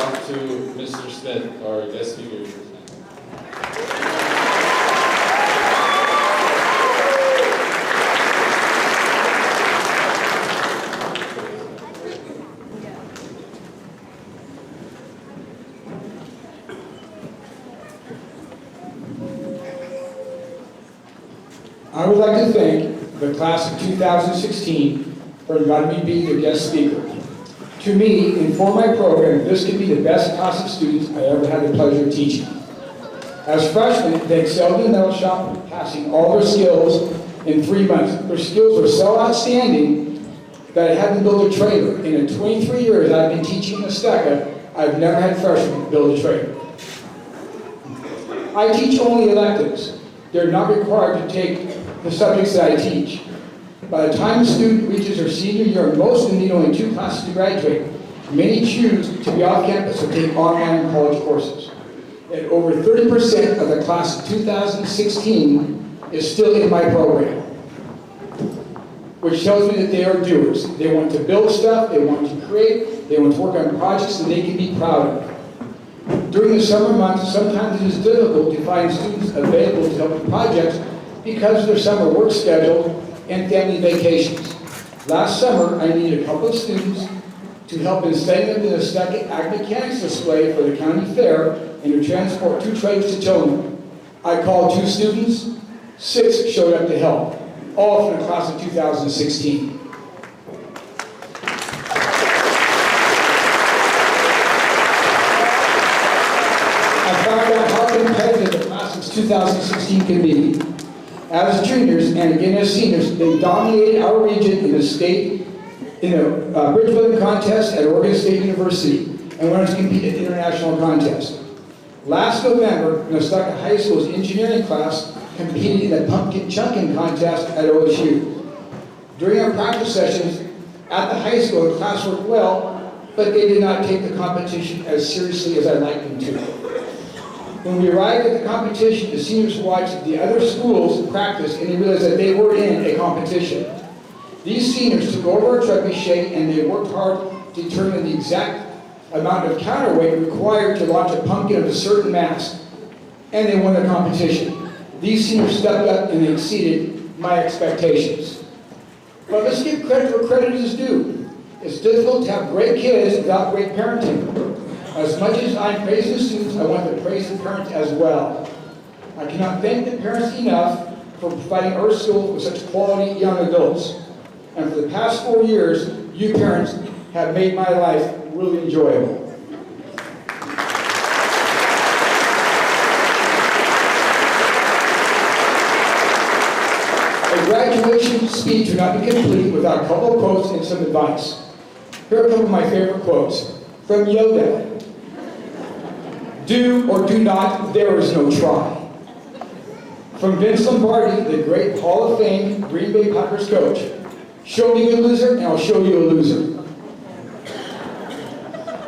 off to Mr. Smith, our guest speaker. I would like to thank the class of 2016 for inviting me to be their guest speaker. To me, and for my program, this could be the best class of students I ever had the pleasure of teaching. As freshmen, they excelled in the metal shop, passing all their skills in 3 months. Their skills were so outstanding that I had them build a trailer. In the 23 years I've been teaching Nestucca, I've never had freshmen build a trailer. I teach only electives. They're not required to take the subjects that I teach. By the time a student reaches their senior year, most of them need only 2 classes to graduate. Many choose to be off campus or take online college courses. And over 30% of the class of 2016 is still in my program, which tells me that they are doers. They want to build stuff, they want to create, they want to work on projects that they can be proud of. During the summer months, sometimes it is difficult to find students available to help with projects because of their summer work schedule and family vacations. Last summer, I needed a couple of students to help in setting up the Nestucca Ag Mechanics display for the county fair and to transport 2 trailers to Tillman. I called 2 students, 6 showed up to help, all from the class of 2016. I found out how competitive the class of 2016 can be. As juniors and again as seniors, they dominated our region in the state, in a bridge building contest at Oregon State University, and went on to compete at international contests. Last November, Nestucca High School's engineering class competed in a pumpkin chunking contest at OSU. During our practice sessions at the high school, the class worked well, but they did not take the competition as seriously as I'd like them to. When we arrived at the competition, the seniors watched the other schools practice and they realized that they were in a competition. These seniors took over a trebuchet and they worked hard to determine the exact amount of counterweight required to launch a pumpkin of a certain mass, and they won the competition. These seniors stepped up and they exceeded my expectations. But let's give credit where credit is due. It's difficult to have great kids without great parenting. As much as I'm praising the students, I want to praise the parents as well. I cannot thank the parents enough for providing our school with such quality young adults. And for the past 4 years, you parents have made my life really enjoyable. A graduation speech would not be complete without a couple of quotes and some advice. Here are a couple of my favorite quotes. From Yoda. Do or do not, there is no try. From Vince Lombardi, the great Hall of Fame Green Bay Packers coach. Show me a loser, and I'll show you a loser.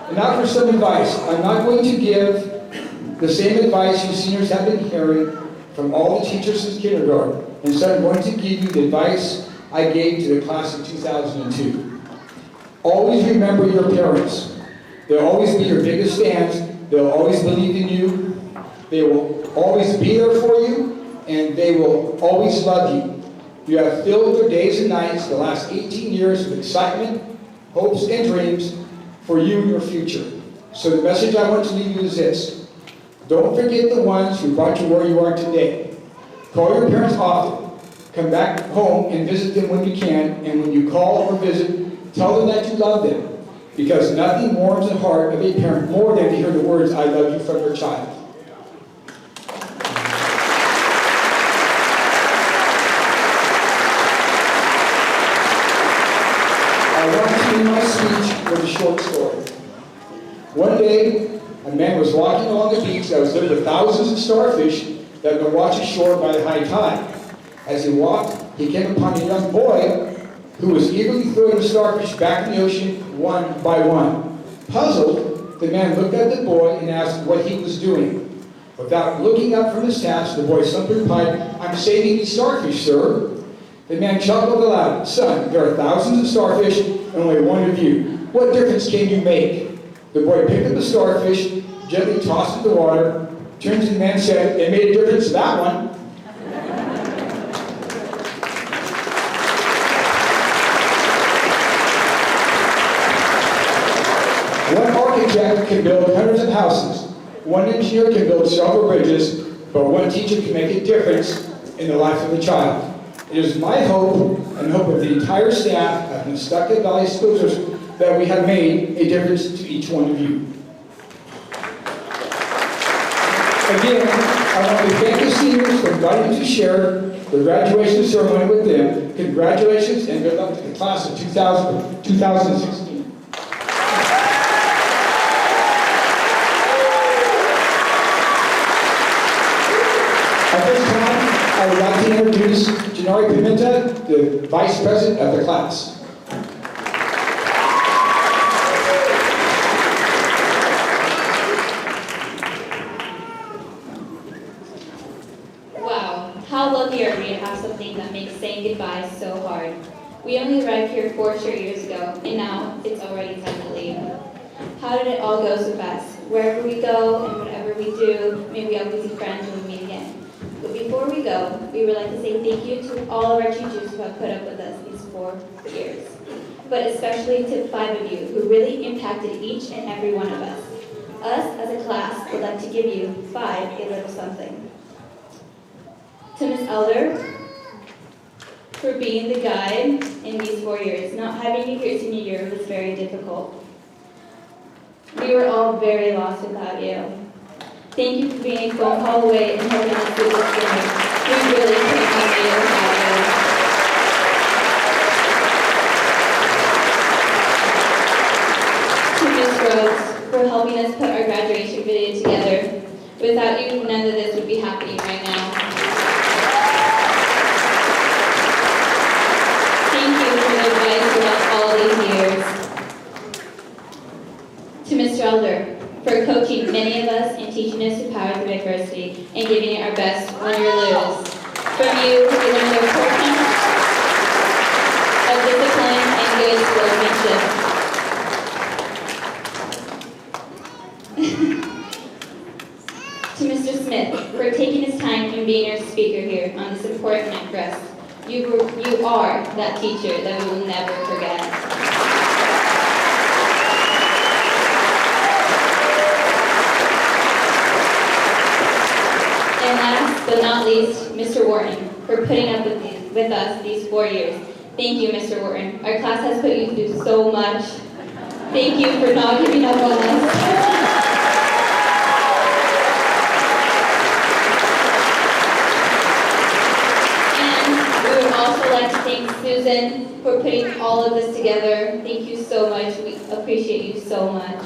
And now for some advice. I'm not going to give the same advice you seniors have been hearing from all the teachers since kindergarten. Instead, I'm going to give you the advice I gave to the class of 2002. Always remember your parents. They'll always be your biggest fans. They'll always believe in you. They will always be there for you, and they will always love you. You have filled their days and nights the last 18 years with excitement, hopes, and dreams for you and your future. So the message I want to leave you is this. Don't forget the ones who brought you where you are today. Call your parents often. Come back home and visit them when you can, and when you call or visit, tell them that you love them. Because nothing warms the heart of a parent more than to hear the words, I love you, from their child. I want to end my speech with a short story. One day, a man was walking along the beach that was littered with thousands of starfish that had been washed ashore by the high tide. As he walked, he came upon a young boy who was eagerly throwing the starfish back in the ocean one by one. Puzzled, the man looked at the boy and asked what he was doing. Without looking up from his task, the boy simply replied, I'm saving these starfish, sir. The man chuckled aloud, son, there are thousands of starfish and only one of you. What difference can you make? The boy picked up the starfish, gently tossed it in the water, turned to the man and said, "It made a difference, that one." One architect can build hundreds of houses. One engineer can build several bridges, but one teacher can make a difference in the life of a child. It is my hope and hope of the entire staff at Nestucca Valley School District that we have made a difference to each one of you. Again, I want to thank the seniors for inviting me to share the graduation ceremony with them. Congratulations and good luck to the class of 2016. At this time, I would like to introduce Janari Pimenta, the Vice President of the class. Wow, how lucky are we to have something that makes saying goodbye so hard. We only arrived here 4 short years ago, and now it's already time to leave. How did it all go so fast? Wherever we go and whatever we do, may we always be friends when we meet again. But before we go, we would like to say thank you to all of our teachers who have put up with us these 4 years. But especially to 5 of you who really impacted each and every one of us. Us as a class would like to give you 5 a little something. To Ms. Elder, for being the guide in these 4 years. Not having you here senior year was very difficult. We were all very lost without you. Thank you for being a phone call away and helping us through this journey. We really couldn't have made it without you. To Ms. Rhodes, for helping us put our graduation video together. Without you, none of this would be happening right now. Thank you for the advice throughout all these years. To Mr. Elder, for coaching many of us and teaching us the power of adversity and giving it our best when you lose. From you, we learned the importance of discipline and good sportsmanship. To Mr. Smith, for taking his time and being our speaker here on this important night for us. You are that teacher that we will never forget. And last but not least, Mr. Wharton, for putting up with us these 4 years. Thank you, Mr. Wharton. Our class has put you through so much. Thank you for not giving up on us. Thank Susan for putting all of this together. Thank you so much. We appreciate you so much.